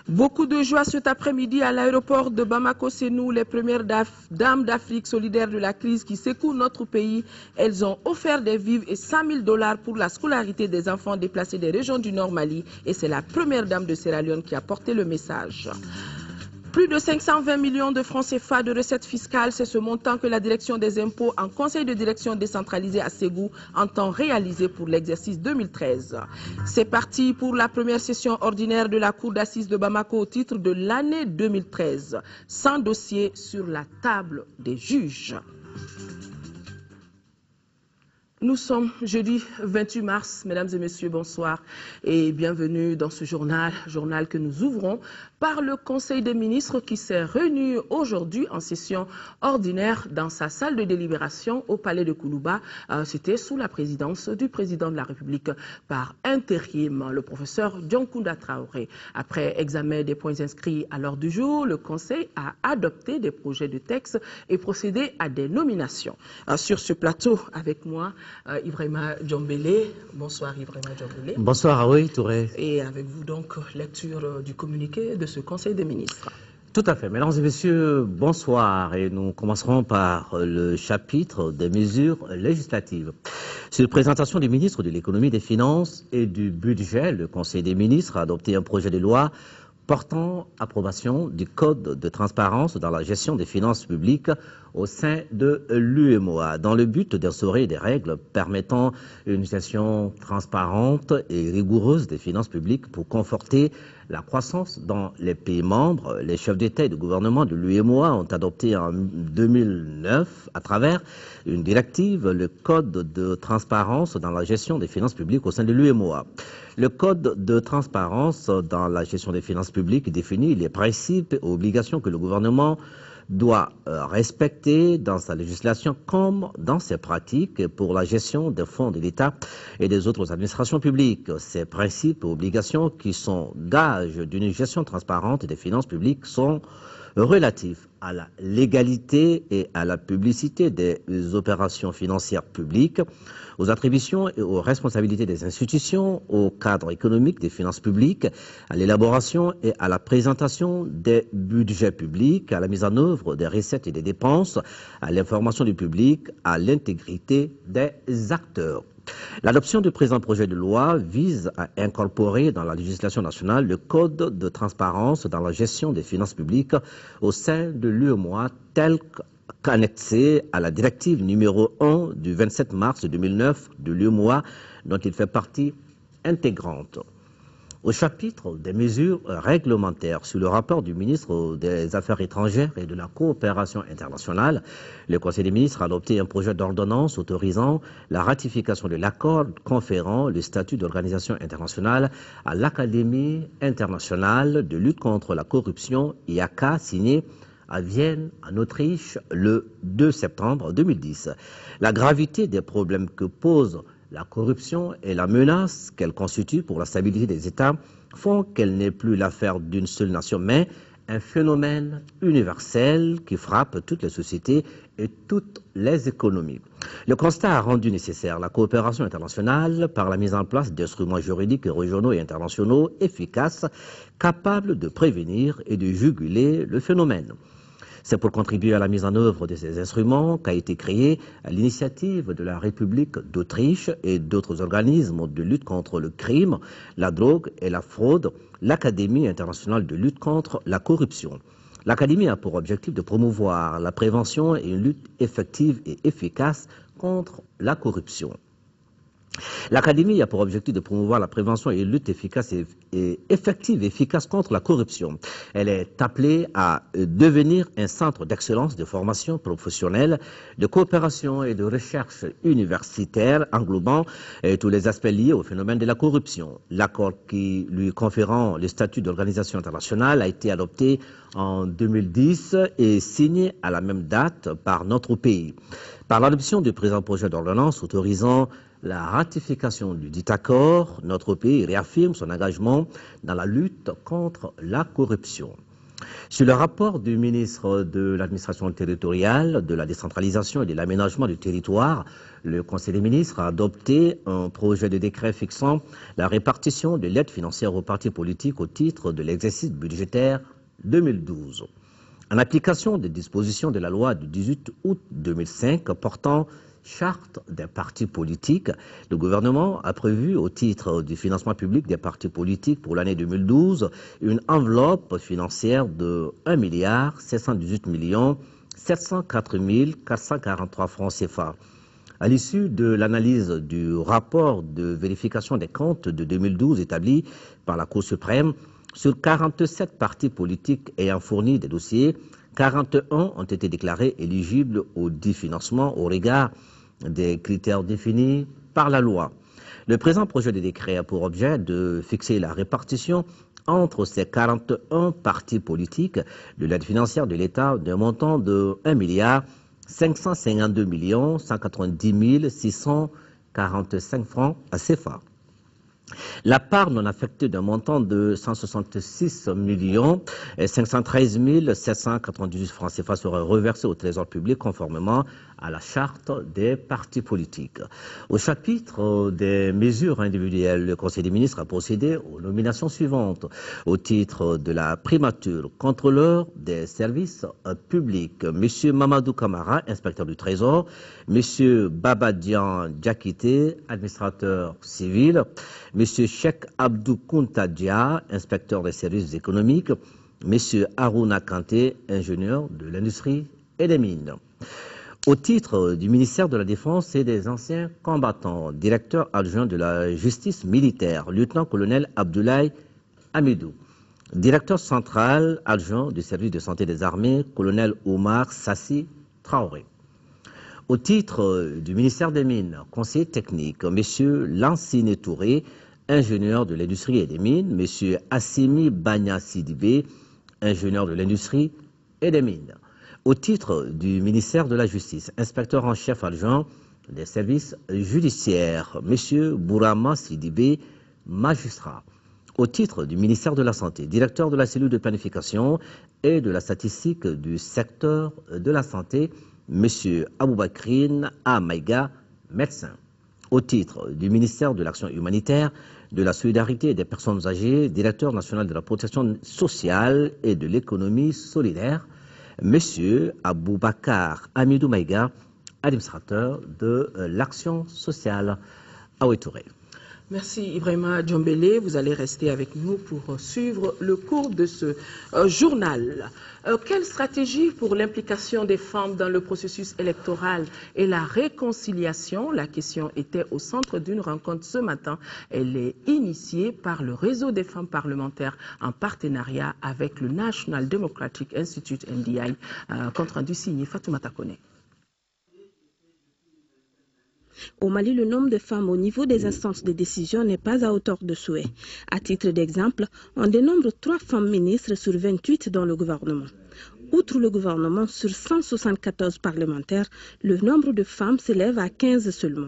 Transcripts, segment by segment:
Beaucoup de joie cet après-midi à l'aéroport de Bamako. C'est nous, les premières dames d'Afrique solidaires de la crise qui secouent notre pays. Elles ont offert des vivres et 100 000 $ pour la scolarité des enfants déplacés des régions du Nord Mali. Et c'est la première dame de Sierra Leone qui a porté le message. Plus de 520 millions de francs CFA de recettes fiscales, c'est ce montant que la direction des impôts en conseil de direction décentralisé à Ségou entend réaliser pour l'exercice 2013. C'est parti pour la première session ordinaire de la Cour d'assises de Bamako au titre de l'année 2013, sans dossier sur la table des juges. Nous sommes jeudi 28 mars, mesdames et messieurs, bonsoir et bienvenue dans ce journal que nous ouvrons par le Conseil des ministres qui s'est réuni aujourd'hui en session ordinaire dans sa salle de délibération au palais de Koulouba. C'était sous la présidence du président de la République par intérim, le professeur Dioncounda Traoré. Après examen des points inscrits à l'ordre du jour, le Conseil a adopté des projets de texte et procédé à des nominations. Sur ce plateau avec moi, Ibrahima Djombélé. Bonsoir Ibrahima Djombélé. Bonsoir Aoui Touré. Et avec vous donc lecture du communiqué de ce Conseil des ministres. Tout à fait. Mesdames et messieurs, bonsoir. Et nous commencerons par le chapitre des mesures législatives. Sur présentation du ministre de l'économie, des finances et du budget, le Conseil des ministres a adopté un projet de loi portant approbation du Code de transparence dans la gestion des finances publiques au sein de l'UEMOA, dans le but d'instaurer des règles permettant une gestion transparente et rigoureuse des finances publiques pour conforter la croissance dans les pays membres. Les chefs d'État et de gouvernement de l'UEMOA ont adopté en 2009, à travers une directive, le Code de transparence dans la gestion des finances publiques au sein de l'UEMOA. Le Code de transparence dans la gestion des finances publiques définit les principes et obligations que le gouvernement doit respecter dans sa législation comme dans ses pratiques pour la gestion des fonds de l'État et des autres administrations publiques. Ces principes et obligations qui sont gages d'une gestion transparente des finances publiques sont relatifs à la légalité et à la publicité des opérations financières publiques, aux attributions et aux responsabilités des institutions, au cadre économique des finances publiques, à l'élaboration et à la présentation des budgets publics, à la mise en œuvre des recettes et des dépenses, à l'information du public, à l'intégrité des acteurs. L'adoption du présent projet de loi vise à incorporer dans la législation nationale le Code de transparence dans la gestion des finances publiques au sein de l'UEMOA tel qu'annexé à la directive numéro 1 du 27 mars 2009 de l'UEMOA dont il fait partie intégrante. Au chapitre des mesures réglementaires sur le rapport du ministre des Affaires étrangères et de la coopération internationale, le Conseil des ministres a adopté un projet d'ordonnance autorisant la ratification de l'accord conférant le statut d'organisation internationale à l'Académie internationale de lutte contre la corruption, IACA, signé à Vienne, en Autriche, le 2 septembre 2010. La gravité des problèmes que pose la corruption et la menace qu'elle constitue pour la stabilité des États font qu'elle n'est plus l'affaire d'une seule nation, mais un phénomène universel qui frappe toutes les sociétés et toutes les économies. Le constat a rendu nécessaire la coopération internationale par la mise en place d'instruments juridiques régionaux et internationaux efficaces, capables de prévenir et de juguler le phénomène. C'est pour contribuer à la mise en œuvre de ces instruments qu'a été créé, à l'initiative de la République d'Autriche et d'autres organismes de lutte contre le crime, la drogue et la fraude, l'Académie internationale de lutte contre la corruption. L'Académie a pour objectif de promouvoir la prévention et une lutte effective et efficace contre la corruption. L'Académie a pour objectif de promouvoir la prévention et une lutte efficace et effective et efficace contre la corruption. Elle est appelée à devenir un centre d'excellence de formation professionnelle, de coopération et de recherche universitaire englobant tous les aspects liés au phénomène de la corruption. L'accord qui lui conférant le statut d'organisation internationale a été adopté en 2010 et signé à la même date par notre pays. Par l'adoption du présent projet d'ordonnance autorisant la ratification du dit accord, notre pays réaffirme son engagement dans la lutte contre la corruption. Sur le rapport du ministre de l'administration territoriale, de la décentralisation et de l'aménagement du territoire, le Conseil des ministres a adopté un projet de décret fixant la répartition de l'aide financière aux partis politiques au titre de l'exercice budgétaire 2012. En application des dispositions de la loi du 18 août 2005 portant charte des partis politiques, le gouvernement a prévu au titre du financement public des partis politiques pour l'année 2012 une enveloppe financière de 1 718 704 443 francs CFA. À l'issue de l'analyse du rapport de vérification des comptes de 2012 établi par la Cour suprême, sur 47 partis politiques ayant fourni des dossiers, 41 ont été déclarés éligibles au dit financement au regard des critères définis par la loi. Le présent projet de décret a pour objet de fixer la répartition entre ces 41 partis politiques de l'aide financière de l'État d'un montant de 1 552 190 645 francs à CFA. La part non affectée d'un montant de 166 513 798 francs CFA sera reversée au Trésor public conformément à la charte des partis politiques. Au chapitre des mesures individuelles, le Conseil des ministres a procédé aux nominations suivantes. Au titre de la primature, contrôleur des services publics, M. Mamadou Kamara, inspecteur du Trésor, M. Babadian Diakité, administrateur civil, M. Cheikh Abdou Kountadia, inspecteur des services économiques, M. Harouna Kanté, ingénieur de l'industrie et des mines. Au titre du ministère de la Défense et des anciens combattants, directeur adjoint de la justice militaire, lieutenant-colonel Abdoulaye Amidou. Directeur central adjoint du service de santé des armées, colonel Omar Sassi Traoré. Au titre du ministère des Mines, conseiller technique, M. Lansine Touré, ingénieur de l'industrie et des mines, M. Assimi Banya Sidibé, ingénieur de l'industrie et des mines. Au titre du ministère de la Justice, inspecteur en chef adjoint des services judiciaires, M. Bourama Sidibé, magistrat. Au titre du ministère de la Santé, directeur de la cellule de planification et de la statistique du secteur de la santé, M. Aboubakrine Amaïga, médecin. Au titre du ministère de l'Action humanitaire, de la solidarité des personnes âgées, directeur national de la protection sociale et de l'économie solidaire, M. Aboubakar Amidou Maïga, administrateur de l'action sociale. Aoué Touré. Merci Ibrahima Djombele. Vous allez rester avec nous pour suivre le cours de ce journal. Quelle stratégie pour l'implication des femmes dans le processus électoral et la réconciliation? La question était au centre d'une rencontre ce matin. Elle est initiée par le réseau des femmes parlementaires en partenariat avec le National Democratic Institute NDI. Compte rendu signé Fatoumata Kone. Au Mali, le nombre de femmes au niveau des instances de décision n'est pas à hauteur de souhait. À titre d'exemple, on dénombre 3 femmes ministres sur 28 dans le gouvernement. Outre le gouvernement, sur 174 parlementaires, le nombre de femmes s'élève à 15 seulement.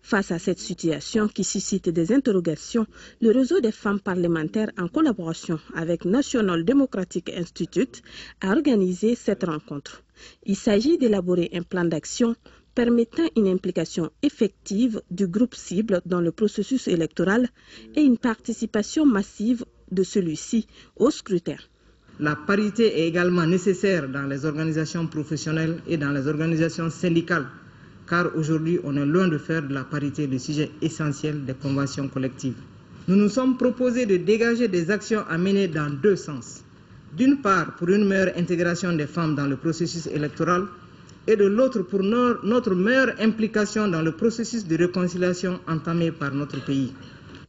Face à cette situation qui suscite des interrogations, le réseau des femmes parlementaires, en collaboration avec National Democratic Institute, a organisé cette rencontre. Il s'agit d'élaborer un plan d'action permettant une implication effective du groupe cible dans le processus électoral et une participation massive de celui-ci au scrutin. La parité est également nécessaire dans les organisations professionnelles et dans les organisations syndicales, car aujourd'hui on est loin de faire de la parité le sujet essentiel des conventions collectives. Nous nous sommes proposés de dégager des actions à mener dans 2 sens. D'une part, pour une meilleure intégration des femmes dans le processus électoral, et de l'autre pour notre meilleure implication dans le processus de réconciliation entamé par notre pays.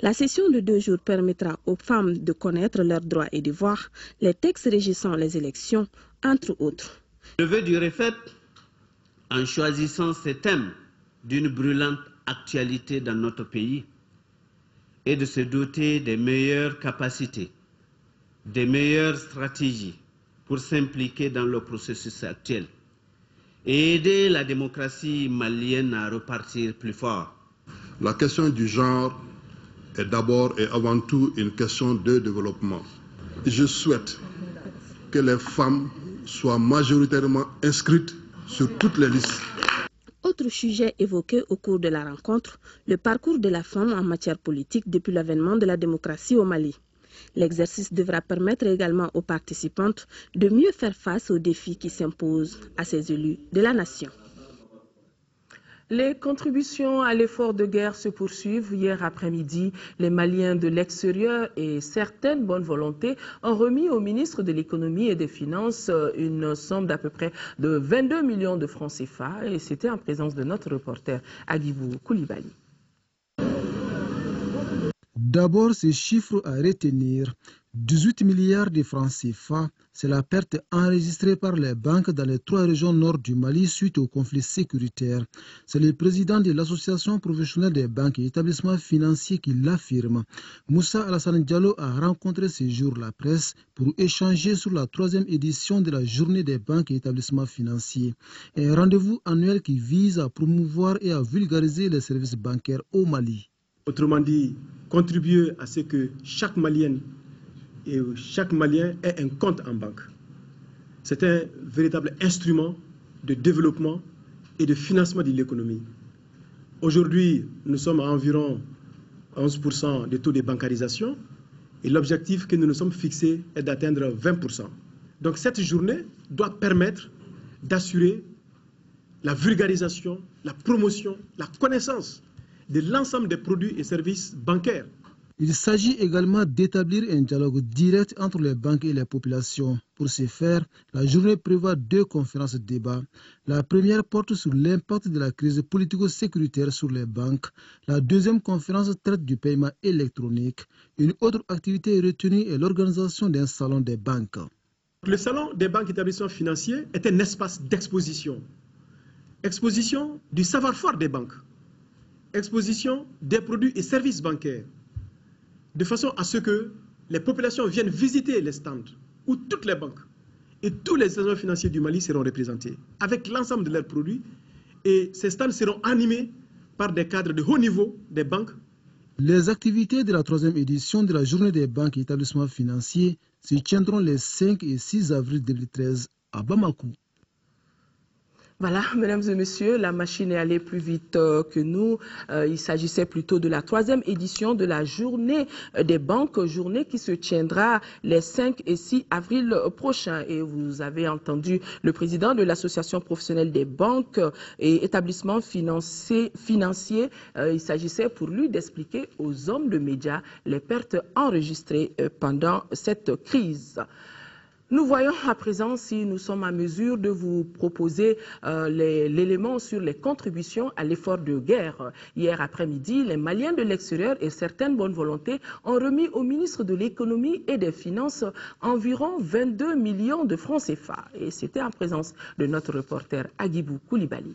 La session de 2 jours permettra aux femmes de connaître leurs droits et devoirs, les textes régissant les élections, entre autres. Je veux du fait, en choisissant ces thèmes d'une brûlante actualité dans notre pays, et de se doter des meilleures capacités, des meilleures stratégies pour s'impliquer dans le processus actuel et aider la démocratie malienne à repartir plus fort. La question du genre est d'abord et avant tout une question de développement. Je souhaite que les femmes soient majoritairement inscrites sur toutes les listes. Autre sujet évoqué au cours de la rencontre, le parcours de la femme en matière politique depuis l'avènement de la démocratie au Mali. L'exercice devra permettre également aux participantes de mieux faire face aux défis qui s'imposent à ces élus de la nation. Les contributions à l'effort de guerre se poursuivent. Hier après-midi, les Maliens de l'extérieur et certaines bonnes volontés ont remis au ministre de l'Économie et des Finances une somme d'à peu près de 22 millions de francs CFA. Et c'était en présence de notre reporter Agibou Koulibaly. D'abord, ces chiffres à retenir. 18 milliards de francs CFA, c'est la perte enregistrée par les banques dans les 3 régions nord du Mali suite au conflit sécuritaire. C'est le président de l'Association professionnelle des banques et établissements financiers qui l'affirme. Moussa Alassane Diallo a rencontré ce jour la presse pour échanger sur la 3e édition de la journée des banques et établissements financiers. Un rendez-vous annuel qui vise à promouvoir et à vulgariser les services bancaires au Mali. Autrement dit, contribuer à ce que chaque Malienne et chaque Malien ait un compte en banque. C'est un véritable instrument de développement et de financement de l'économie. Aujourd'hui, nous sommes à environ 11% de taux de bancarisation et l'objectif que nous nous sommes fixés est d'atteindre 20%. Donc cette journée doit permettre d'assurer la vulgarisation, la promotion, la connaissance de l'ensemble des produits et services bancaires. Il s'agit également d'établir un dialogue direct entre les banques et les populations. Pour ce faire, la journée prévoit 2 conférences débats. La première porte sur l'impact de la crise politico-sécuritaire sur les banques. La deuxième conférence traite du paiement électronique. Une autre activité retenue est l'organisation d'un salon des banques. Le salon des banques et établissements financiers est un espace d'exposition. Exposition du savoir-faire des banques. Exposition des produits et services bancaires. De façon à ce que les populations viennent visiter les stands où toutes les banques et tous les établissements financiers du Mali seront représentés avec l'ensemble de leurs produits et ces stands seront animés par des cadres de haut niveau des banques. Les activités de la 3e édition de la journée des banques et établissements financiers se tiendront les 5 et 6 avril 2013 à Bamako. Voilà, mesdames et messieurs, la machine est allée plus vite que nous. Il s'agissait plutôt de la 3e édition de la journée des banques, journée qui se tiendra les 5 et 6 avril prochains. Et vous avez entendu le président de l'Association professionnelle des banques et établissements financiers. Il s'agissait pour lui d'expliquer aux hommes de médias les pertes enregistrées pendant cette crise. Nous voyons à présent si nous sommes à mesure de vous proposer l'élément sur les contributions à l'effort de guerre. Hier après-midi, les Maliens de l'extérieur et certaines bonnes volontés ont remis au ministre de l'Économie et des Finances environ 22 millions de francs CFA. Et c'était en présence de notre reporter Agibou Koulibaly.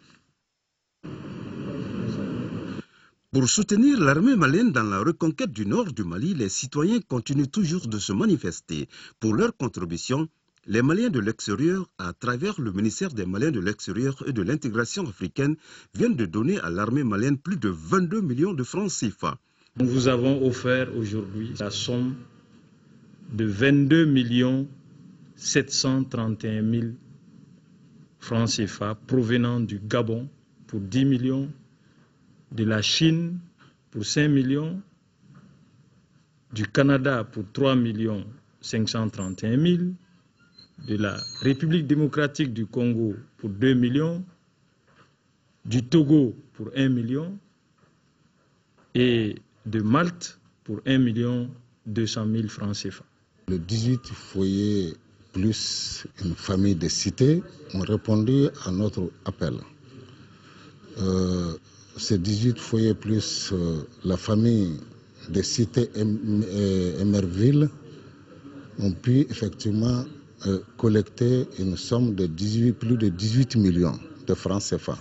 Pour soutenir l'armée malienne dans la reconquête du nord du Mali, les citoyens continuent toujours de se manifester. Pour leur contribution, les Maliens de l'extérieur, à travers le ministère des Maliens de l'extérieur et de l'intégration africaine, viennent de donner à l'armée malienne plus de 22 millions de francs CFA. Nous vous avons offert aujourd'hui la somme de 22 731 000 francs CFA provenant du Gabon pour 10 millions, de la Chine pour 5 millions, du Canada pour 3 531 000, de la République démocratique du Congo pour 2 millions, du Togo pour 1 million et de Malte pour 1 200 000 francs CFA. Les 18 foyers plus une famille de cités ont répondu à notre appel. Ces 18 foyers plus la famille des cités Emerville ont pu effectivement collecter une somme de plus de 18 millions de francs CFA.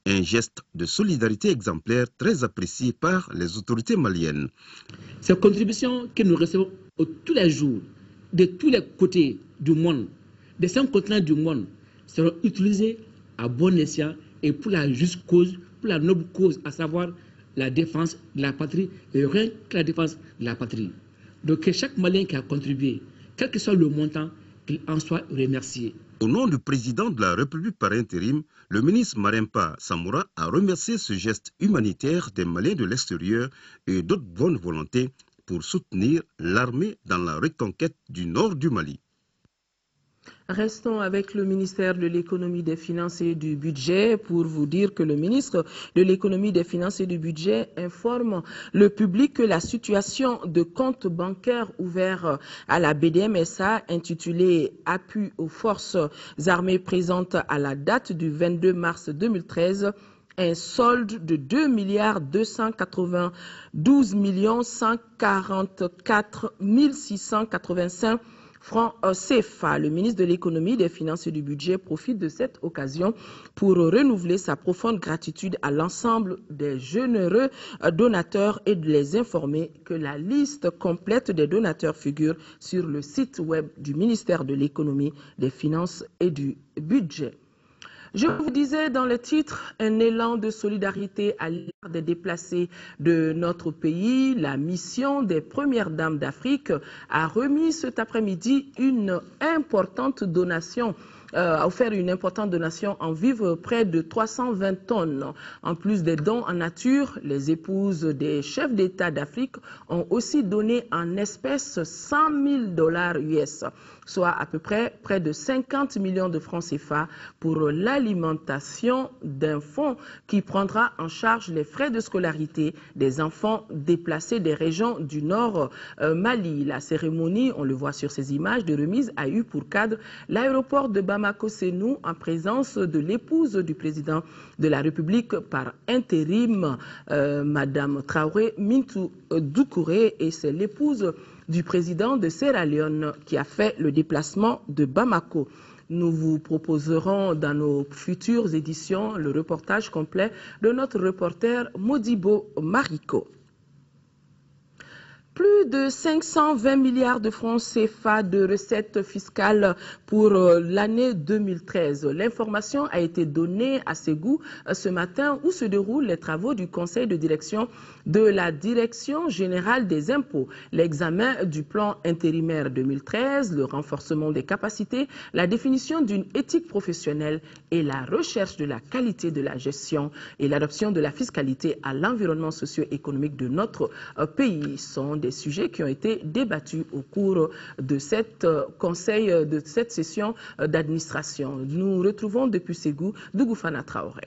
Un geste de solidarité exemplaire très apprécié par les autorités maliennes. Ces contributions que nous recevons tous les jours, de tous les côtés du monde, des 5 continents du monde, seront utilisées à bon escient et pour la juste cause, pour la noble cause, à savoir la défense de la patrie et rien que la défense de la patrie. Donc que chaque Malien qui a contribué, quel que soit le montant, qu'il en soit remercié. Au nom du président de la République par intérim, le ministre Marempa Samoura a remercié ce geste humanitaire des Maliens de l'extérieur et d'autres bonnes volontés pour soutenir l'armée dans la reconquête du nord du Mali. Restons avec le ministère de l'économie, des finances et du budget pour vous dire que le ministre de l'économie, des finances et du budget informe le public que la situation de compte bancaire ouvert à la BDMSA intitulée « Appui aux forces armées présentes à la date du 22 mars 2013 » un solde de 2 292 144 685 francs CFA. Le ministre de l'économie, des finances et du budget profite de cette occasion pour renouveler sa profonde gratitude à l'ensemble des généreux donateurs et de les informer que la liste complète des donateurs figure sur le site web du ministère de l'économie, des finances et du budget. Je vous disais dans le titre, un élan de solidarité à l'égard des déplacés de notre pays. La mission des premières dames d'Afrique a remis cet après-midi une importante donation. A offert une importante donation en vivres, près de 320 tonnes. En plus des dons en nature, les épouses des chefs d'État d'Afrique ont aussi donné en espèces 100 000 $ US, soit à peu près de 50 millions de francs CFA pour l'alimentation d'un fonds qui prendra en charge les frais de scolarité des enfants déplacés des régions du nord Mali. La cérémonie, on le voit sur ces images de remise, a eu pour cadre l'aéroport de Bamako-Sénou en présence de l'épouse du président de la République par intérim, Madame Traoré Mintou Doucouré, et c'est l'épouse du président de Sierra Leone qui a fait le déplacement de Bamako. Nous vous proposerons dans nos futures éditions le reportage complet de notre reporter Modibo Mariko. Plus de 520 milliards de francs CFA de recettes fiscales pour l'année 2013. L'information a été donnée à Ségou ce matin où se déroulent les travaux du conseil de direction de la Direction générale des impôts. L'examen du plan intérimaire 2013, le renforcement des capacités, la définition d'une éthique professionnelle et la recherche de la qualité de la gestion et l'adoption de la fiscalité à l'environnement socio-économique de notre pays sont des sujets qui ont été débattus au cours de cette session d'administration. Nous retrouvons depuis Ségou Dougoufana Traoré.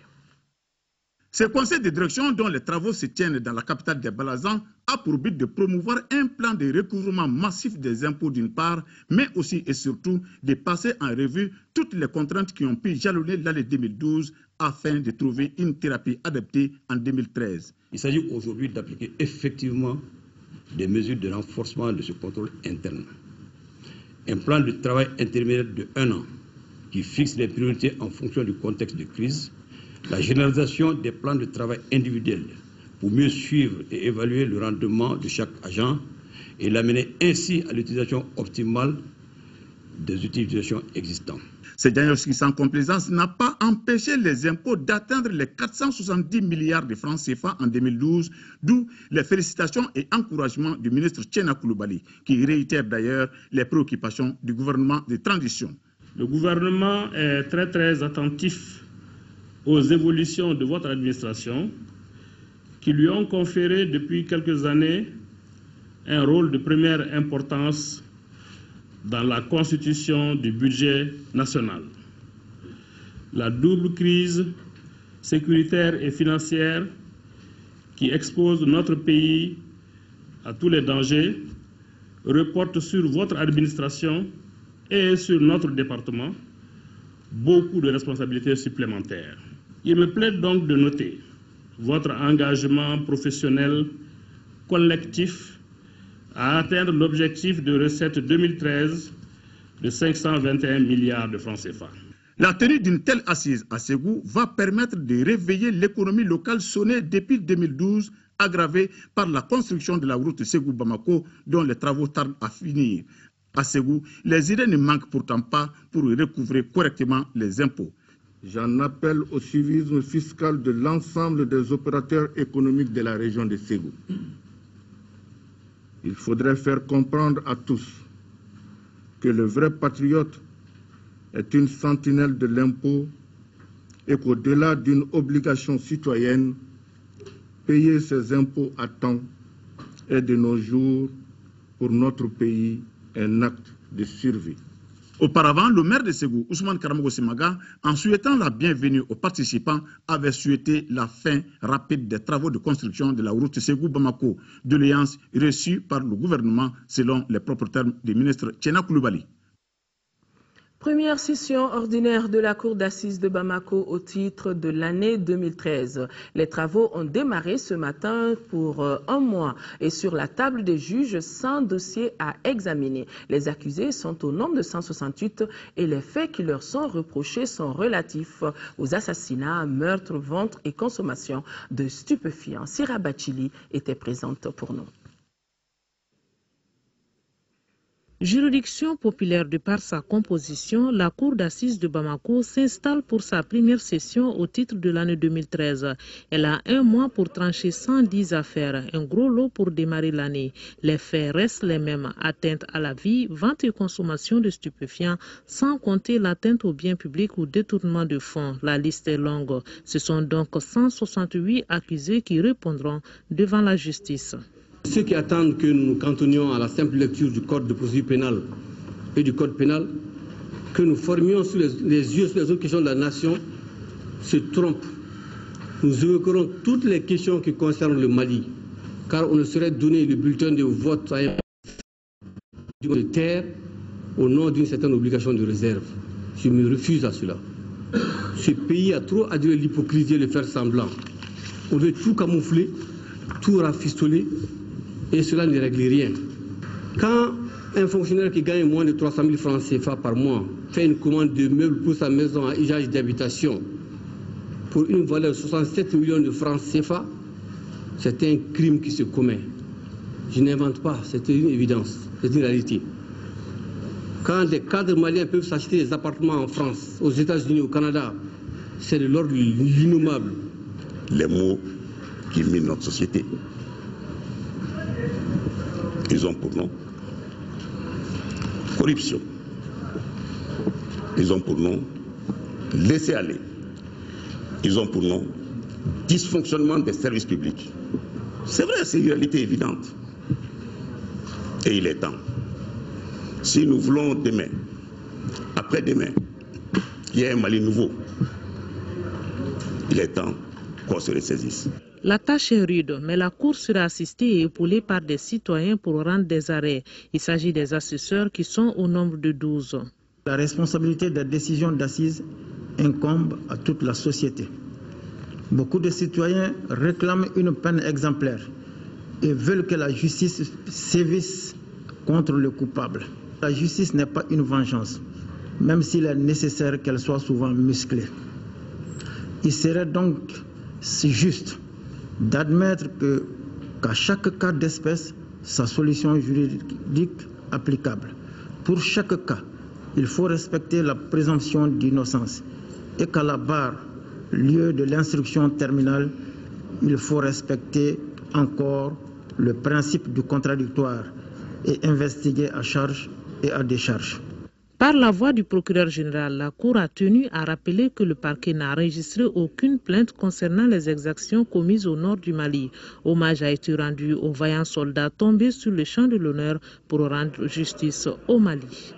Ce conseil de direction dont les travaux se tiennent dans la capitale des Balazans a pour but de promouvoir un plan de recouvrement massif des impôts d'une part, mais aussi et surtout de passer en revue toutes les contraintes qui ont pu jalonner l'année 2012 afin de trouver une thérapie adaptée en 2013. Il s'agit aujourd'hui d'appliquer effectivement des mesures de renforcement de ce contrôle interne. Un plan de travail intérimaire de 1 an qui fixe les priorités en fonction du contexte de crise, la généralisation des plans de travail individuels pour mieux suivre et évaluer le rendement de chaque agent et l'amener ainsi à l'utilisation optimale des utilisations existantes. Ce diagnostic sans complaisance n'a pas empêché les impôts d'atteindre les 470 milliards de francs CFA en 2012, d'où les félicitations et encouragements du ministre Tchena Koulibaly, qui réitère d'ailleurs les préoccupations du gouvernement de transition. Le gouvernement est très attentif aux évolutions de votre administration qui lui ont conféré depuis quelques années un rôle de première importance dans la constitution du budget national. La double crise sécuritaire et financière qui expose notre pays à tous les dangers reporte sur votre administration et sur notre département beaucoup de responsabilités supplémentaires. Il me plaît donc de noter votre engagement professionnel collectif à atteindre l'objectif de recette 2013 de 521 milliards de francs CFA. La tenue d'une telle assise à Ségou va permettre de réveiller l'économie locale sonnée depuis 2012, aggravée par la construction de la route Ségou-Bamako, dont les travaux tardent à finir. À Ségou, les idées ne manquent pourtant pas pour recouvrer correctement les impôts. J'en appelle au civisme fiscal de l'ensemble des opérateurs économiques de la région de Ségou. Il faudrait faire comprendre à tous que le vrai patriote est une sentinelle de l'impôt et qu'au-delà d'une obligation citoyenne, payer ses impôts à temps est de nos jours, pour notre pays, un acte de survie. Auparavant, le maire de Ségou, Ousmane Karamogo Semaga, en souhaitant la bienvenue aux participants, avait souhaité la fin rapide des travaux de construction de la route Ségou-Bamako, doléance reçue par le gouvernement selon les propres termes du ministre Tchena Koulibaly. Première session ordinaire de la Cour d'assises de Bamako au titre de l'année 2013. Les travaux ont démarré ce matin pour un mois et sur la table des juges, 100 dossiers à examiner. Les accusés sont au nombre de 168 et les faits qui leur sont reprochés sont relatifs aux assassinats, meurtres, ventes et consommation de stupéfiants. Sira Bachili était présente pour nous. Juridiction populaire de par sa composition, la Cour d'assises de Bamako s'installe pour sa première session au titre de l'année 2013. Elle a un mois pour trancher 110 affaires, un gros lot pour démarrer l'année. Les faits restent les mêmes, atteinte à la vie, vente et consommation de stupéfiants, sans compter l'atteinte aux biens publics ou détournement de fonds. La liste est longue. Ce sont donc 168 accusés qui répondront devant la justice. Ceux qui attendent que nous nous cantonnions à la simple lecture du code de procédure pénale et du code pénal, que nous formions sur les yeux sur les autres questions de la nation, se trompent. Nous évoquerons toutes les questions qui concernent le Mali, car on ne saurait donner le bulletin de vote à un de terre au nom d'une certaine obligation de réserve. Je me refuse à cela. Ce pays a trop adoré l'hypocrisie et le faire semblant. On veut tout camoufler, tout rafistoler, et cela ne règle rien. Quand un fonctionnaire qui gagne moins de 300 000 francs CFA par mois fait une commande de meubles pour sa maison à usage d'habitation pour une valeur de 67 millions de francs CFA, c'est un crime qui se commet. Je n'invente pas, c'est une évidence, c'est une réalité. Quand des cadres maliens peuvent s'acheter des appartements en France, aux États-Unis, au Canada, c'est de l'ordre de l'innommable. Les mots qui minent notre société. Ils ont pour nom corruption. Ils ont pour nom laisser aller. Ils ont pour nom dysfonctionnement des services publics. C'est vrai, c'est une réalité évidente. Et il est temps. Si nous voulons demain, après-demain, qu'il y ait un Mali nouveau, il est temps qu'on se ressaisisse. La tâche est rude, mais la Cour sera assistée et épaulée par des citoyens pour rendre des arrêts. Il s'agit des assesseurs qui sont au nombre de 12. La responsabilité des décisions d'assises incombe à toute la société. Beaucoup de citoyens réclament une peine exemplaire et veulent que la justice sévisse contre le coupable. La justice n'est pas une vengeance, même s'il est nécessaire qu'elle soit souvent musclée. Il serait donc si juste d'admettre qu'à chaque cas d'espèce, sa solution juridique applicable. Pour chaque cas, il faut respecter la présomption d'innocence et qu'à la barre, lieu de l'instruction terminale, il faut respecter encore le principe du contradictoire et investiguer à charge et à décharge. Par la voix du procureur général, la Cour a tenu à rappeler que le parquet n'a enregistré aucune plainte concernant les exactions commises au nord du Mali. Hommage a été rendu aux vaillants soldats tombés sur le champ de l'honneur pour rendre justice au Mali.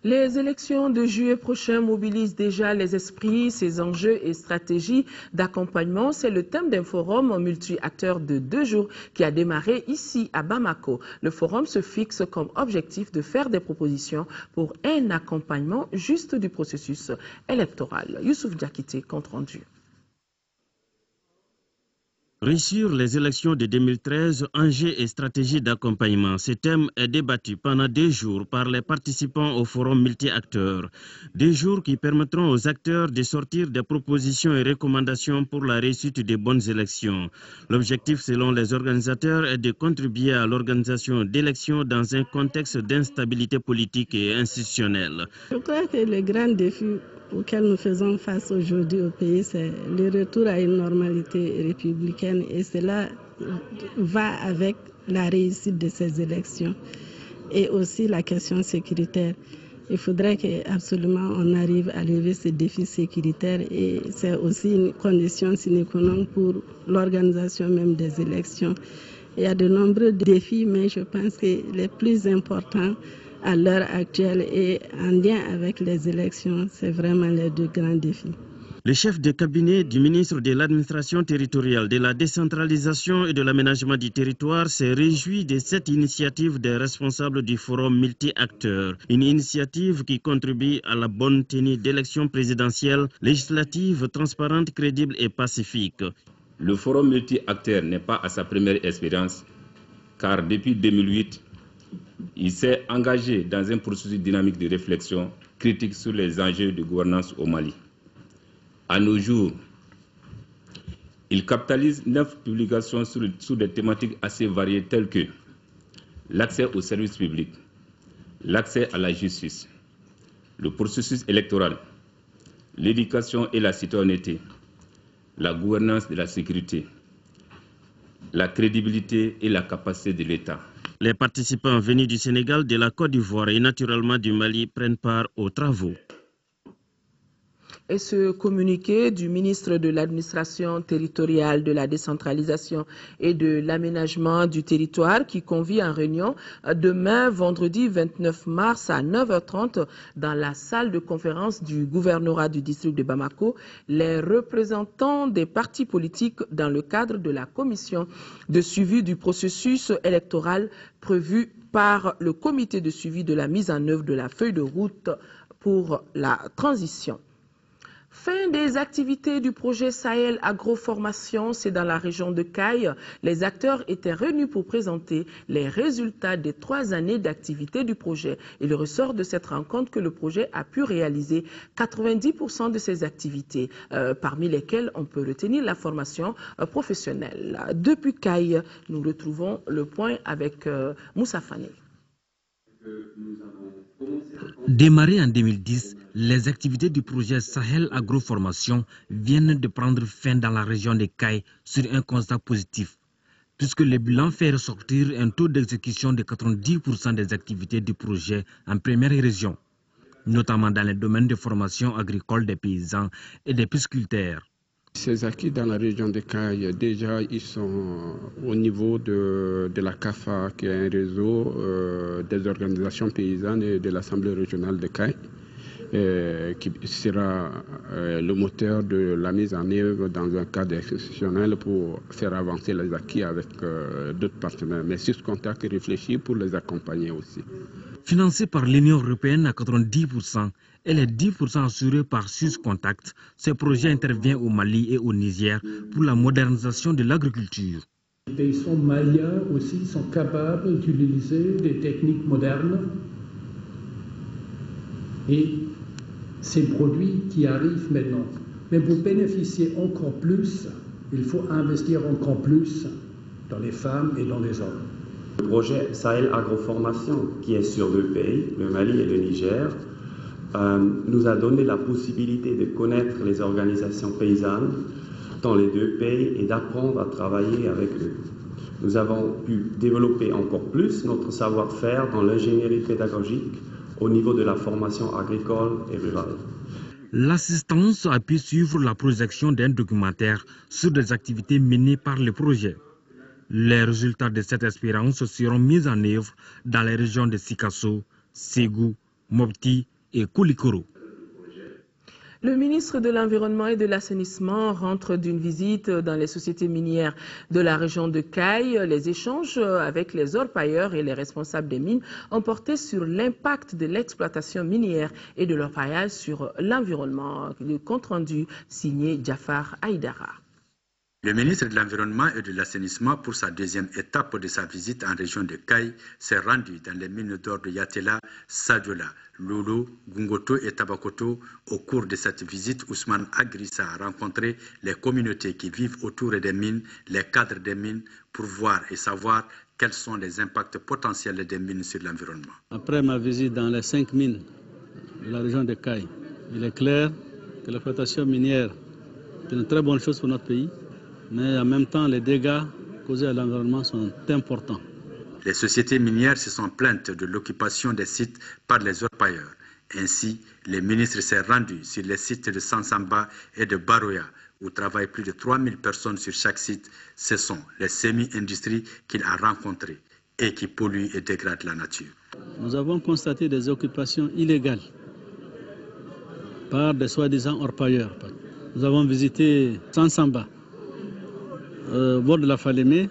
Les élections de juillet prochain mobilisent déjà les esprits, ses enjeux et stratégies d'accompagnement. C'est le thème d'un forum multi-acteurs de 2 jours qui a démarré ici à Bamako. Le forum se fixe comme objectif de faire des propositions pour un accompagnement juste du processus électoral. Youssouf Diakité, compte rendu. Réussir les élections de 2013, enjeux et stratégies d'accompagnement. Ce thème est débattu pendant 2 jours par les participants au forum multi-acteurs. 2 jours qui permettront aux acteurs de sortir des propositions et recommandations pour la réussite des bonnes élections. L'objectif, selon les organisateurs, est de contribuer à l'organisation d'élections dans un contexte d'instabilité politique et institutionnelle. Je crois que le grand défi auquel nous faisons face aujourd'hui au pays, c'est le retour à une normalité républicaine et cela va avec la réussite de ces élections. et aussi la question sécuritaire. Il faudrait qu'absolument on arrive à lever ces défis sécuritaires et c'est aussi une condition sine qua non pour l'organisation même des élections. Il y a de nombreux défis, mais je pense que les plus importants à l'heure actuelle et en lien avec les élections, c'est vraiment les deux grands défis. Le chef de cabinet du ministre de l'administration territoriale, de la décentralisation et de l'aménagement du territoire s'est réjoui de cette initiative des responsables du forum multi-acteurs. Une initiative qui contribue à la bonne tenue d'élections présidentielles, législatives, transparentes, crédibles et pacifiques. Le forum multi-acteurs n'est pas à sa première expérience, car depuis 2008, il s'est engagé dans un processus dynamique de réflexion critique sur les enjeux de gouvernance au Mali. À nos jours, il capitalise 9 publications sur des thématiques assez variées telles que l'accès aux services publics, l'accès à la justice, le processus électoral, l'éducation et la citoyenneté, la gouvernance de la sécurité, la crédibilité et la capacité de l'État. Les participants venus du Sénégal, de la Côte d'Ivoire et naturellement du Mali prennent part aux travaux. Et ce communiqué du ministre de l'administration territoriale, de la décentralisation et de l'aménagement du territoire qui convie en réunion demain, vendredi 29 mars à 9h30 dans la salle de conférence du gouvernorat du district de Bamako, les représentants des partis politiques dans le cadre de la commission de suivi du processus électoral prévu par le comité de suivi de la mise en œuvre de la feuille de route pour la transition. Fin des activités du projet Sahel Agroformation, c'est dans la région de Caille. Les acteurs étaient réunis pour présenter les résultats des 3 années d'activité du projet. Il ressort de cette rencontre que le projet a pu réaliser 90% de ses activités, parmi lesquelles on peut retenir la formation professionnelle. Depuis Caille, nous retrouvons le point avec Moussa Fane. Démarré en 2010, les activités du projet Sahel Agroformation viennent de prendre fin dans la région de Caille sur un constat positif, puisque le bilan fait ressortir un taux d'exécution de 90% des activités du projet en première région, notamment dans les domaines de formation agricole des paysans et des pisciculteurs. Ces acquis dans la région de Caille, déjà, ils sont au niveau de la CAFA, qui est un réseau des organisations paysannes et de l'Assemblée régionale de Caille, qui sera le moteur de la mise en œuvre dans un cadre exceptionnel pour faire avancer les acquis avec d'autres partenaires, mais sur ce contexte réfléchi pour les accompagner aussi. Financé par l'Union européenne à 90% et les 10% assurés par SUSContact, ce projet intervient au Mali et au Niger pour la modernisation de l'agriculture. Les paysans maliens aussi sont capables d'utiliser des techniques modernes et ces produits qui arrivent maintenant. Mais pour bénéficier encore plus, il faut investir encore plus dans les femmes et dans les hommes. Le projet Sahel Agroformation, qui est sur 2 pays, le Mali et le Niger, nous a donné la possibilité de connaître les organisations paysannes dans les 2 pays et d'apprendre à travailler avec eux. Nous avons pu développer encore plus notre savoir-faire dans l'ingénierie pédagogique au niveau de la formation agricole et rurale. L'assistance a pu suivre la projection d'un documentaire sur des activités menées par le projet. Les résultats de cette expérience seront mis en œuvre dans les régions de Sikasso, Ségou, Mopti et Koulikoro. Le ministre de l'Environnement et de l'Assainissement rentre d'une visite dans les sociétés minières de la région de Caille. Les échanges avec les orpailleurs et les responsables des mines ont porté sur l'impact de l'exploitation minière et de l'orpaillage sur l'environnement. Le compte-rendu signé Jafar Aïdara. Le ministre de l'Environnement et de l'Assainissement, pour sa 2e étape de sa visite en région de Caille, s'est rendu dans les mines d'or de Yatela, Sadiola, Lolo, Gungoto et Tabakoto. Au cours de cette visite, Ousmane Agrissa a rencontré les communautés qui vivent autour des mines, les cadres des mines, pour voir et savoir quels sont les impacts potentiels des mines sur l'environnement. Après ma visite dans les 5 mines de la région de Caille, il est clair que l'exploitation minière est une très bonne chose pour notre pays. Mais en même temps, les dégâts causés à l'environnement sont importants. Les sociétés minières se sont plaintes de l'occupation des sites par les orpailleurs. Ainsi, le ministre s'est rendu sur les sites de Sansamba et de Baroya, où travaillent plus de 3000 personnes sur chaque site. Ce sont les semi-industries qu'il a rencontrées et qui polluent et dégradent la nature. Nous avons constaté des occupations illégales par des soi-disant orpailleurs. Nous avons visité Sansamba, au bord de la Falémé.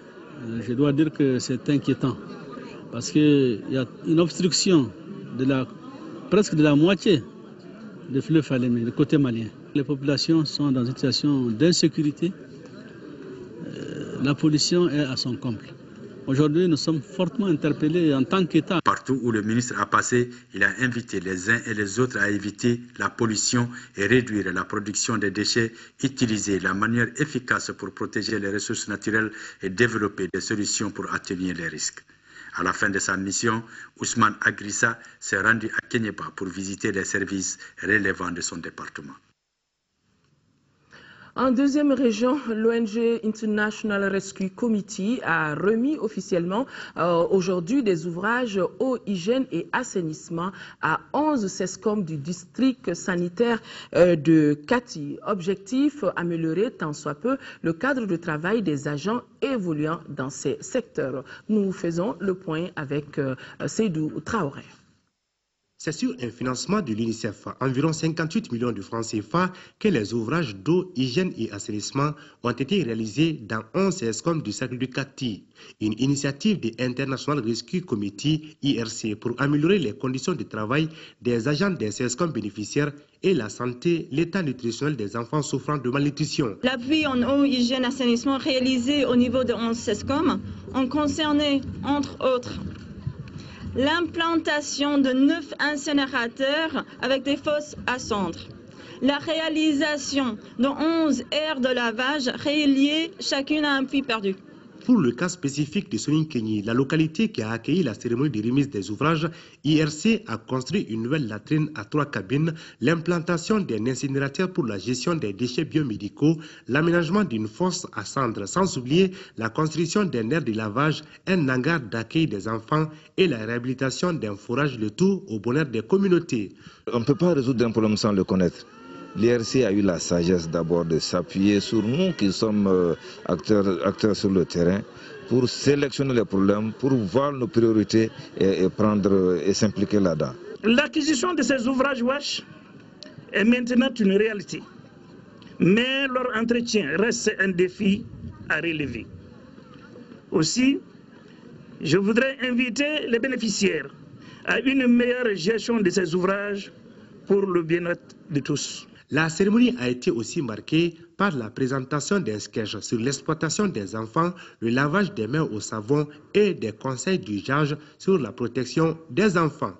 Je dois dire que c'est inquiétant parce qu'il y a une obstruction presque de la moitié du fleuve Falémé, du côté malien. Les populations sont dans une situation d'insécurité. La pollution est à son comble. Aujourd'hui, nous sommes fortement interpellés en tant qu'État. Partout où le ministre a passé, il a invité les uns et les autres à éviter la pollution et réduire la production des déchets, utiliser la manière efficace pour protéger les ressources naturelles et développer des solutions pour atténuer les risques. À la fin de sa mission, Ousmane Agrissa s'est rendu à Kéniéba pour visiter les services relevant de son département. En deuxième région, l'ONG International Rescue Committee a remis officiellement aujourd'hui des ouvrages eau, hygiène et assainissement à 11 SESCOM du district sanitaire de Kati. Objectif, améliorer tant soit peu le cadre de travail des agents évoluant dans ces secteurs. Nous faisons le point avec Seydou Traoré. C'est sur un financement de l'UNICEF, environ 58 millions de francs CFA, que les ouvrages d'eau, hygiène et assainissement ont été réalisés dans 11 SESCOM du cercle du Kati, une initiative de International Rescue Committee IRC pour améliorer les conditions de travail des agents des SESCOM bénéficiaires et la santé, l'état nutritionnel des enfants souffrant de malnutrition. L'appui en eau, hygiène, assainissement réalisé au niveau de 11 SESCOM ont concerné, entre autres, l'implantation de 9 incinérateurs avec des fosses à cendres, la réalisation de 11 aires de lavage reliées chacune à un puits perdu. Pour le cas spécifique de Soninkenyi, la localité qui a accueilli la cérémonie de remise des ouvrages, IRC a construit une nouvelle latrine à 3 cabines, l'implantation d'un incinérateur pour la gestion des déchets biomédicaux, l'aménagement d'une fosse à cendres, sans oublier la construction d'un aire de lavage, un hangar d'accueil des enfants et la réhabilitation d'un forage, le tout au bonheur des communautés. On ne peut pas résoudre un problème sans le connaître. L'IRC a eu la sagesse d'abord de s'appuyer sur nous qui sommes acteurs sur le terrain pour sélectionner les problèmes, pour voir nos priorités et s'impliquer là-dedans. L'acquisition de ces ouvrages WASH est maintenant une réalité, mais leur entretien reste un défi à relever. Aussi, je voudrais inviter les bénéficiaires à une meilleure gestion de ces ouvrages pour le bien-être de tous. La cérémonie a été aussi marquée par la présentation d'un sketch sur l'exploitation des enfants, le lavage des mains au savon et des conseils d'usage sur la protection des enfants.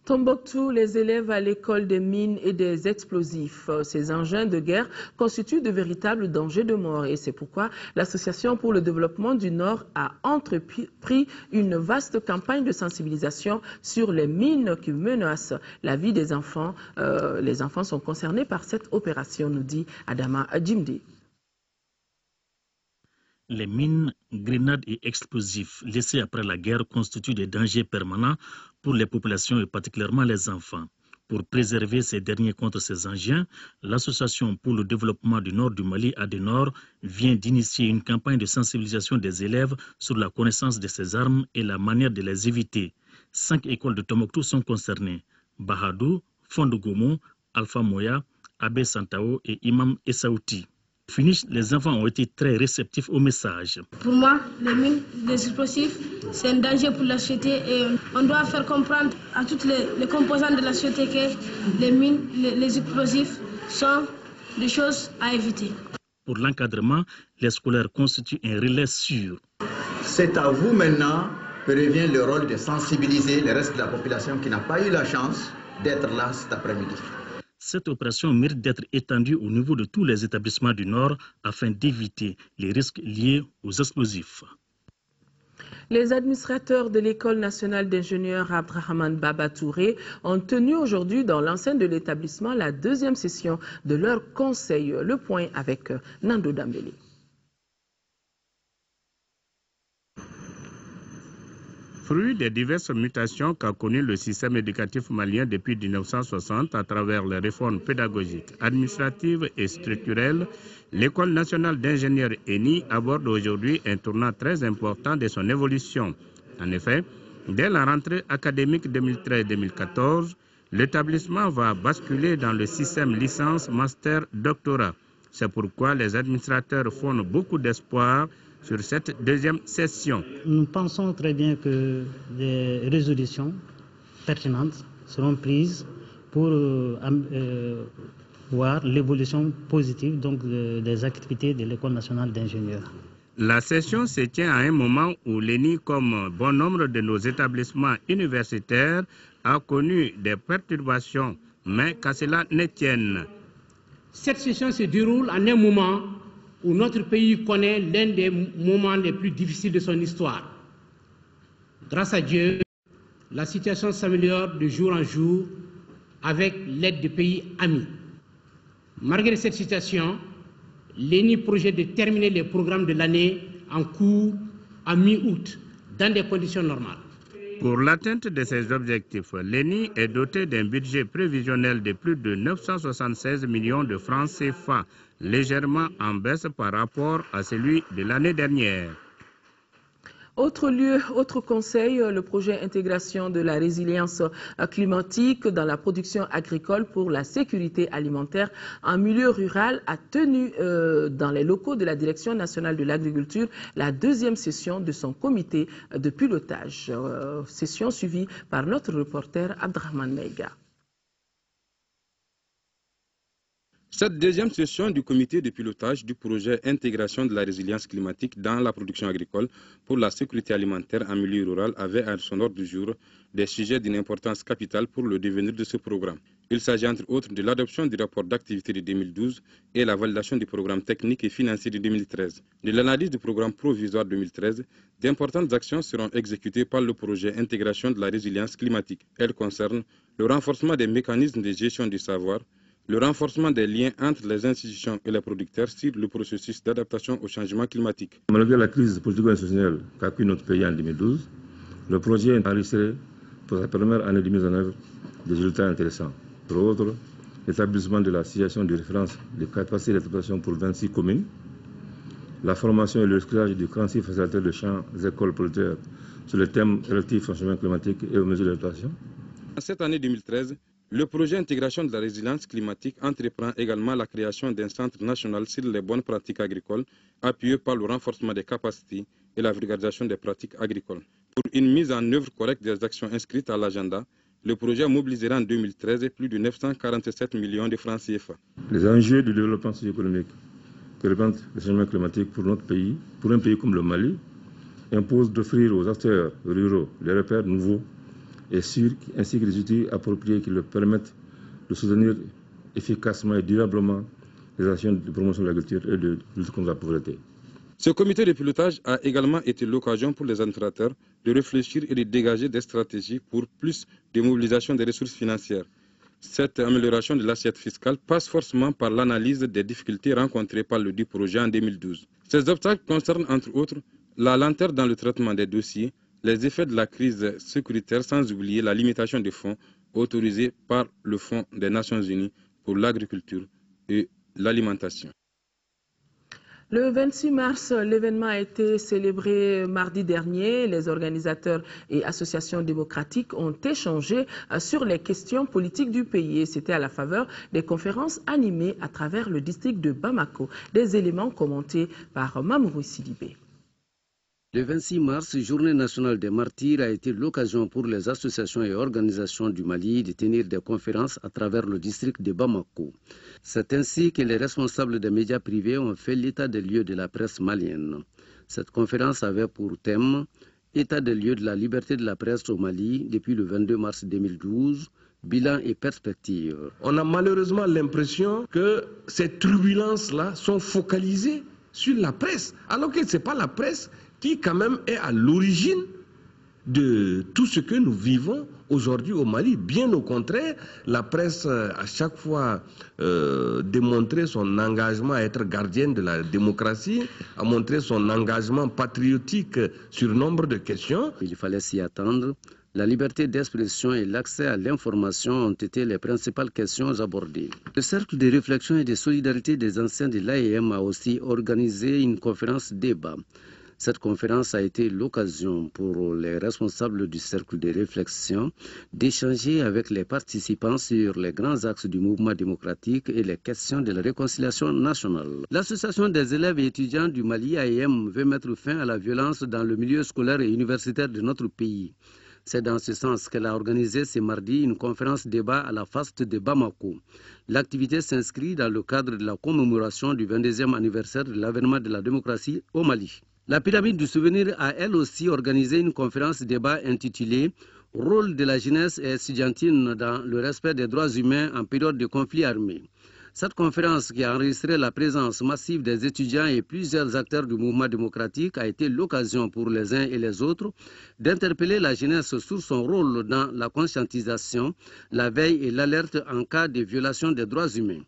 Tombouctou, les élèves à l'école des mines et des explosifs. Ces engins de guerre constituent de véritables dangers de mort et c'est pourquoi l'Association pour le développement du Nord a entrepris une vaste campagne de sensibilisation sur les mines qui menacent la vie des enfants. Les enfants sont concernés par cette opération, nous dit Adama Djimdi. Les mines, grenades et explosifs laissés après la guerre constituent des dangers permanents pour les populations et particulièrement les enfants. Pour préserver ces derniers contre ces engins, l'Association pour le développement du Nord du Mali, ADENOR, vient d'initier une campagne de sensibilisation des élèves sur la connaissance de ces armes et la manière de les éviter. 5 écoles de Tombouctou sont concernées: Bahadou, Fondogomo, Alpha Moya, Abbé Santao et Imam Essaouti. Finish, les enfants ont été très réceptifs au message. Pour moi, les mines, les explosifs, c'est un danger pour la société et on doit faire comprendre à toutes les composants de la société que les mines, les explosifs sont des choses à éviter. Pour l'encadrement, les scolaires constituent un relais sûr. C'est à vous maintenant que revient le rôle de sensibiliser le reste de la population qui n'a pas eu la chance d'être là cet après-midi. Cette opération mérite d'être étendue au niveau de tous les établissements du Nord afin d'éviter les risques liés aux explosifs. Les administrateurs de l'École nationale d'ingénieurs Abdrahman Baba Touré ont tenu aujourd'hui dans l'enceinte de l'établissement la 2e session de leur conseil. Le point avec Nando Dambélé. Fruit des diverses mutations qu'a connues le système éducatif malien depuis 1960 à travers les réformes pédagogiques, administratives et structurelles, l'École nationale d'ingénieurs ENI aborde aujourd'hui un tournant très important de son évolution. En effet, dès la rentrée académique 2013-2014, l'établissement va basculer dans le système licence, master, doctorat. C'est pourquoi les administrateurs font beaucoup d'espoir sur cette deuxième session. Nous pensons très bien que des résolutions pertinentes seront prises pour voir l'évolution positive des activités de l'École nationale d'ingénieurs. La session se tient à un moment où l'ENI, comme bon nombre de nos établissements universitaires, a connu des perturbations, mais qu'à cela ne tienne. Cette session se déroule en un moment où notre pays connaît l'un des moments les plus difficiles de son histoire. Grâce à Dieu, la situation s'améliore de jour en jour avec l'aide des pays amis. Malgré cette situation, l'ENI projette de terminer les programmes de l'année en cours à mi-août dans des conditions normales. Pour l'atteinte de ces objectifs, l'ENI est doté d'un budget prévisionnel de plus de 976 millions de francs CFA, légèrement en baisse par rapport à celui de l'année dernière. Autre lieu, autre conseil, le projet intégration de la résilience climatique dans la production agricole pour la sécurité alimentaire en milieu rural a tenu dans les locaux de la Direction nationale de l'agriculture la deuxième session de son comité de pilotage. Session suivie par notre reporter Abdrahman Meiga. Cette deuxième session du comité de pilotage du projet Intégration de la résilience climatique dans la production agricole pour la sécurité alimentaire en milieu rural avait à son ordre du jour des sujets d'une importance capitale pour le devenir de ce programme. Il s'agit entre autres de l'adoption du rapport d'activité de 2012 et la validation du programme technique et financier de 2013. De l'analyse du programme provisoire 2013, d'importantes actions seront exécutées par le projet Intégration de la résilience climatique. Elles concernent le renforcement des mécanismes de gestion du savoir, le renforcement des liens entre les institutions et les producteurs sur le processus d'adaptation au changement climatique. Malgré la crise politico-institutionnelle qu'a connue notre pays en 2012, le projet a enregistré pour sa première année de mise en œuvre des résultats intéressants. Entre autres, l'établissement de la situation de référence des capacités d'adaptation pour 26 communes, la formation et le recyclage du 36 facilitateurs de champs écoles producteurs sur le thème relatif au changement climatique et aux mesures d'adaptation. En cette année 2013, le projet Intégration de la résilience climatique entreprend également la création d'un centre national sur les bonnes pratiques agricoles, appuyé par le renforcement des capacités et la vulgarisation des pratiques agricoles. Pour une mise en œuvre correcte des actions inscrites à l'agenda, le projet mobilisera en 2013 plus de 947 millions de francs CFA. Les enjeux du développement socio-économique que représente le changement climatique pour notre pays, pour un pays comme le Mali, imposent d'offrir aux acteurs ruraux des repères nouveaux et sûrs, ainsi que des outils appropriés qui leur permettent de soutenir efficacement et durablement les actions de promotion de l'agriculture et de lutte contre la pauvreté. Ce comité de pilotage a également été l'occasion pour les administrateurs de réfléchir et de dégager des stratégies pour plus de mobilisation des ressources financières. Cette amélioration de l'assiette fiscale passe forcément par l'analyse des difficultés rencontrées par le dit projet en 2012. Ces obstacles concernent entre autres la lenteur dans le traitement des dossiers, les effets de la crise sécuritaire, sans oublier la limitation des fonds autorisés par le Fonds des Nations Unies pour l'agriculture et l'alimentation. Le 26 mars, l'événement a été célébré mardi dernier. Les organisateurs et associations démocratiques ont échangé sur les questions politiques du pays. C'était à la faveur des conférences animées à travers le district de Bamako. Des éléments commentés par Mamourou Sidibé. Le 26 mars, Journée nationale des martyrs, a été l'occasion pour les associations et organisations du Mali de tenir des conférences à travers le district de Bamako. C'est ainsi que les responsables des médias privés ont fait l'état des lieux de la presse malienne. Cette conférence avait pour thème « État des lieux de la liberté de la presse au Mali depuis le 22 mars 2012, bilan et perspectives ». On a malheureusement l'impression que ces turbulences-là sont focalisées sur la presse, alors que ce n'est pas la presse qui quand même est à l'origine de tout ce que nous vivons aujourd'hui au Mali. Bien au contraire, la presse à chaque fois démontré son engagement à être gardienne de la démocratie, a montré son engagement patriotique sur nombre de questions. Il fallait s'y attendre. La liberté d'expression et l'accès à l'information ont été les principales questions abordées. Le Cercle de réflexion et de solidarité des anciens de l'AEM a aussi organisé une conférence débat. Cette conférence a été l'occasion pour les responsables du cercle de réflexion d'échanger avec les participants sur les grands axes du mouvement démocratique et les questions de la réconciliation nationale. L'Association des élèves et étudiants du Mali, AEM, veut mettre fin à la violence dans le milieu scolaire et universitaire de notre pays. C'est dans ce sens qu'elle a organisé ce mardi une conférence débat à la FAST de Bamako. L'activité s'inscrit dans le cadre de la commémoration du 22e anniversaire de l'avènement de la démocratie au Mali. La pyramide du souvenir a elle aussi organisé une conférence débat intitulée « Rôle de la jeunesse et estudiantine dans le respect des droits humains en période de conflit armé ». Cette conférence, qui a enregistré la présence massive des étudiants et plusieurs acteurs du mouvement démocratique, a été l'occasion pour les uns et les autres d'interpeller la jeunesse sur son rôle dans la conscientisation, la veille et l'alerte en cas de violation des droits humains.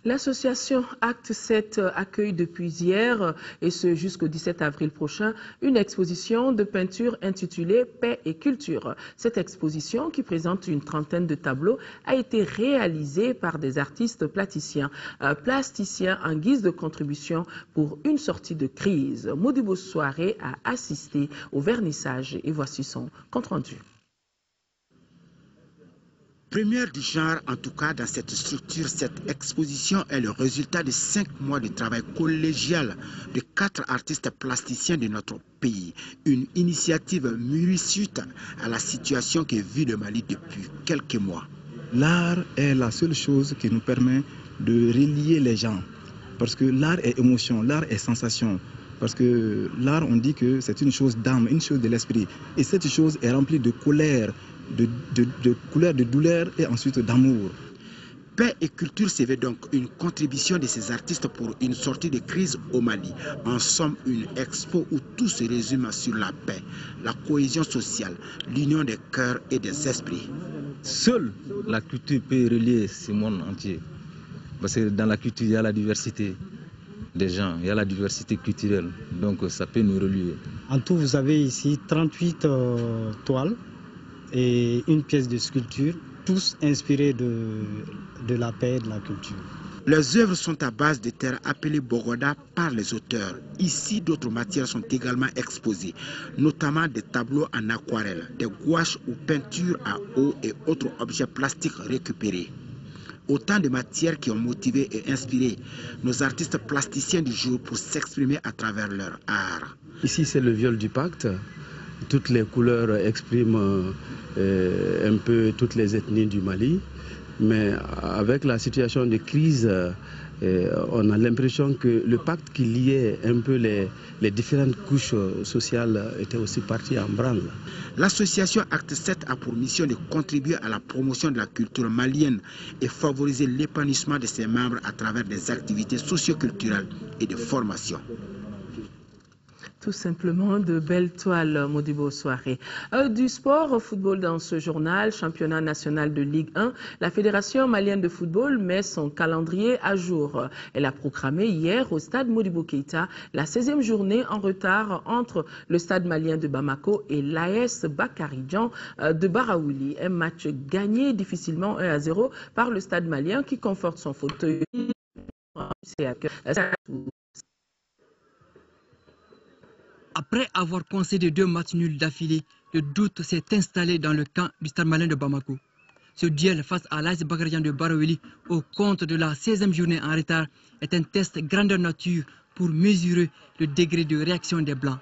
L'association Acte 7 accueille depuis hier, et ce jusqu'au 17 avril prochain, une exposition de peinture intitulée « Paix et culture ». Cette exposition, qui présente une trentaine de tableaux, a été réalisée par des artistes plasticiens en guise de contribution pour une sortie de crise. Modibo Soirée a assisté au vernissage et voici son compte-rendu. Première du genre, en tout cas dans cette structure, cette exposition est le résultat de 5 mois de travail collégial de 4 artistes plasticiens de notre pays. Une initiative mûrie suite à la situation que vit le Mali depuis quelques mois. L'art est la seule chose qui nous permet de relier les gens. Parce que l'art est émotion, l'art est sensation. Parce que l'art, on dit que c'est une chose d'âme, une chose de l'esprit. Et cette chose est remplie de colère, de douleur et ensuite d'amour. Paix et culture se veut donc une contribution de ces artistes pour une sortie de crise au Mali. En somme, une expo où tout se résume sur la paix, la cohésion sociale, l'union des cœurs et des esprits. Seule la culture peut relier ce monde entier. Parce que dans la culture, il y a la diversité des gens, il y a la diversité culturelle. Donc ça peut nous relier. En tout, vous avez ici 38 toiles et une pièce de sculpture, tous inspirés de la paix et de la culture. Les œuvres sont à base de terre appelée Bogoda par les auteurs. Ici, d'autres matières sont également exposées, notamment des tableaux en aquarelle, des gouaches ou peintures à eau et autres objets plastiques récupérés. Autant de matières qui ont motivé et inspiré nos artistes plasticiens du jour pour s'exprimer à travers leur art. Ici, c'est le viol du pacte. Toutes les couleurs expriment un peu toutes les ethnies du Mali. Mais avec la situation de crise, on a l'impression que le pacte qui liait un peu les différentes couches sociales était aussi parti en branle. L'association Acte 7 a pour mission de contribuer à la promotion de la culture malienne et favoriser l'épanouissement de ses membres à travers des activités socioculturelles et de formation. Tout simplement de belles toiles, Modibo Soirée. Du sport au football dans ce journal, championnat national de Ligue 1, la Fédération malienne de football met son calendrier à jour. Elle a programmé hier au stade Modibo Keïta la 16e journée en retard entre le stade malien de Bamako et l'AS Bakaridjan de Baraouli. Un match gagné difficilement 1-0 par le stade malien qui conforte son fauteuil. Après avoir concédé 2 matchs nuls d'affilée, le doute s'est installé dans le camp du Stade malien de Bamako. Ce duel face à l'AS Bakaridjan de Baraouli au compte de la 16e journée en retard est un test grandeur nature pour mesurer le degré de réaction des Blancs.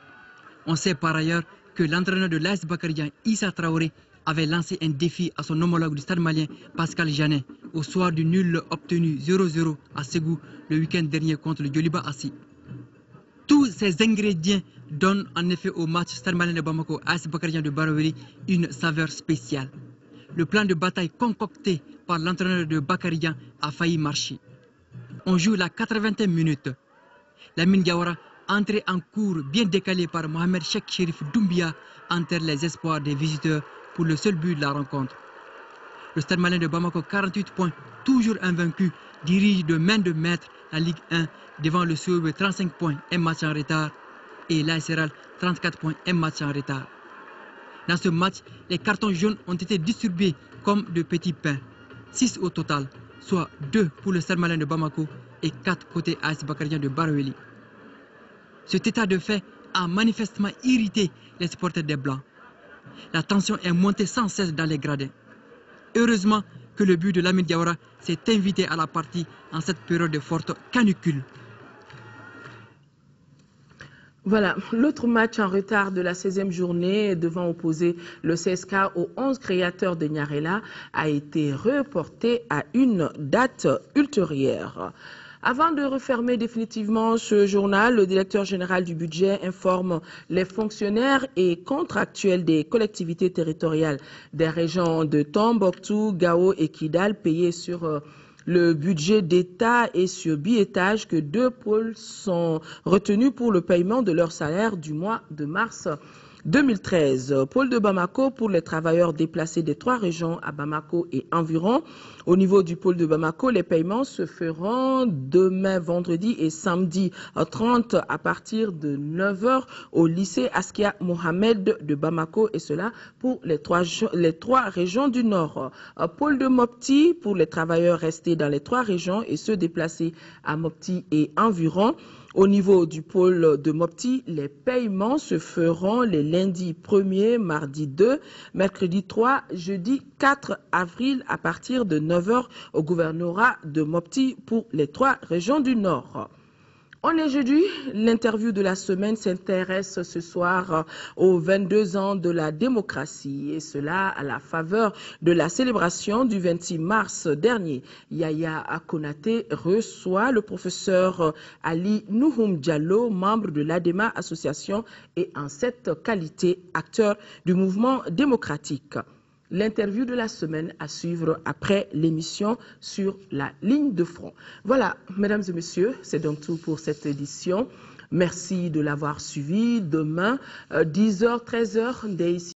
On sait par ailleurs que l'entraîneur de l'AS Bakaridjan, Issa Traoré, avait lancé un défi à son homologue du Stade malien, Pascal Janet, au soir du nul obtenu 0-0 à Ségou le week-end dernier contre le Djoliba Assi. Tous ces ingrédients donnent en effet au match Stade malien de Bamako AS Bakaridjan de Baraouli une saveur spéciale. Le plan de bataille concocté par l'entraîneur de Bakaridjan a failli marcher. On joue la 80e minute. Lamine Diawara Entrée en cours bien décalée par Mohamed Cheikh Chérif Doumbia enterre les espoirs des visiteurs pour le seul but de la rencontre. Le Stade Malien de Bamako, 48 points, toujours invaincu, dirige de main de maître la Ligue 1 devant le Soube 35 points, un match en retard, et l'AS Real 34 points, un match en retard. Dans ce match, les cartons jaunes ont été distribués comme de petits pains, 6 au total, soit 2 pour le Stade Malien de Bamako et 4 côté AS Bakardien de Baroueli. Cet état de fait a manifestement irrité les supporters des Blancs. La tension est montée sans cesse dans les gradins. Heureusement que le but de Lamine Diawara s'est invité à la partie en cette période de forte canicule. Voilà, l'autre match en retard de la 16e journée devant opposer le CSK aux 11 créateurs de Nyarela a été reporté à une date ultérieure. Avant de refermer définitivement ce journal, le directeur général du budget informe les fonctionnaires et contractuels des collectivités territoriales des régions de Tombouctou, Gao et Kidal payés sur le budget d'État et sur billetage que 2 pôles sont retenus pour le paiement de leur salaire du mois de mars 2013. Pôle de Bamako pour les travailleurs déplacés des 3 régions à Bamako et environ. Au niveau du pôle de Bamako, les paiements se feront demain, vendredi et samedi 30 à partir de 9h au lycée Askia Mohamed de Bamako, et cela pour les 3 régions du Nord. Pôle de Mopti pour les travailleurs restés dans les 3 régions et ceux déplacés à Mopti et environ. Au niveau du pôle de Mopti, les paiements se feront les lundis 1er, mardi 2, mercredi 3, jeudi 4 avril à partir de 9h au gouvernorat de Mopti pour les 3 régions du Nord. On est jeudi, l'interview de la semaine s'intéresse ce soir aux 22 ans de la démocratie, et cela à la faveur de la célébration du 26 mars dernier. Yaya Konaté reçoit le professeur Ali Nouhoum Diallo, membre de l'ADEMA Association et en cette qualité acteur du mouvement démocratique. L'interview de la semaine à suivre après l'émission sur la ligne de front. Voilà, mesdames et messieurs, c'est donc tout pour cette édition. Merci de l'avoir suivi. Demain, 10h, 13h, dès ici.